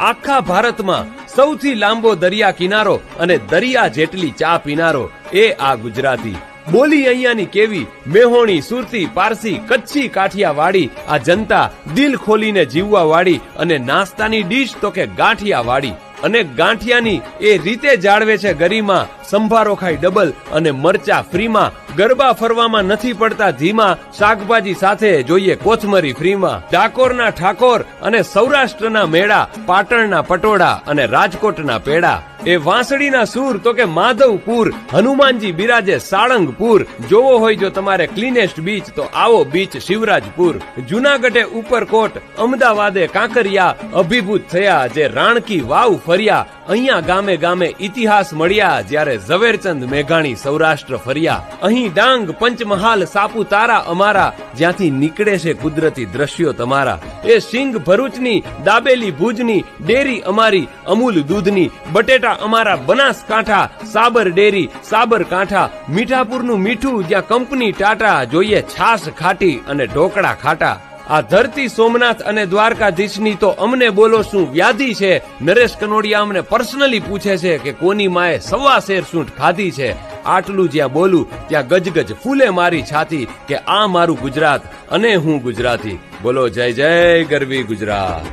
આખા ભારતમાં સૌથી લાંબો દરિયા કિનારો અને દરિયા જેટલી ચા પીનારો એ આ ગુજરાતી. બોલી અહીંયાની કેવી, મેહોણી, સુરતી, પારસી, કચ્છી, કાઠિયાવાડી, આ જનતા દિલ ખોલીને જીવવા વાળી, અને નાસ્તાની ડીશ તો કે ગાંઠિયા વાળી. અને ગાંઠિયાની એ રીતે જાળવે છે ગરિમા, સંભારો ખાય ડબલ અને મરચા ફ્રીમાં. ગરબા ફરવામાં નથી પડતા ધીમા, શાકભાજી સાથે જોઈએ કોથમરી ફ્રીમાં. ડાકોરના ઠાકોર અને સૌરાષ્ટ્રના મેળા, પાટણના પટોળા અને રાજકોટના પેડા. એ વાંસળીના સૂર તો કે માધવપુર, હનુમાનજી બિરાજે સાળંગપુર. જોવો હોય જો તમારે ક્લીનેસ્ટ બીચ તો આવો બીચ શિવરાજપુર. જુનાગઢે ઉપરકોટ, અમદાવાદે કાંકરિયા, અભિભૂત થયા જે રાણકી વાવ ફર્યા. અહીંયા ગામે ગામે ઇતિહાસ મળ્યા જ્યારે ઝવેરચંદ મેઘાણી સૌરાષ્ટ્ર ફર્યા. અહીં ડાંગ, પંચમહાલ, સાપુતારા અમારા, જ્યાંથી નીકળે છે કુદરતી દ્રશ્યો તમારા. એ સિંગ ભરૂચની, દાબેલી ભુજની, ડેરી અમારી અમૂલ દૂધની, બટેટા અમારા બનાસકાંઠા, સાબર ડેરી સાબરકાંઠા. મીઠાપુરનું મીઠું જ્યાં કંપની ટાટા, જોઈએ છાશ ખાટી અને ઢોકળા ખાટા. આ ધરતી સોમનાથ અને દ્વારકાધીશની તો અમને બોલો શું વ્યાધિ છે. નરેશ કનોડિયા અમને પર્સનલી પૂછે છે કે કોની માએ 1.25 શેર સૂંઠ ખાધી છે. આટલું જ્યાં બોલું ત્યાં ગજગજ ફૂલે મારી છાતી કે આ મારું ગુજરાત અને હું ગુજરાતી. બોલો જય જય ગરવી ગુજરાત.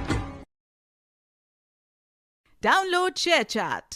Download ShareChat.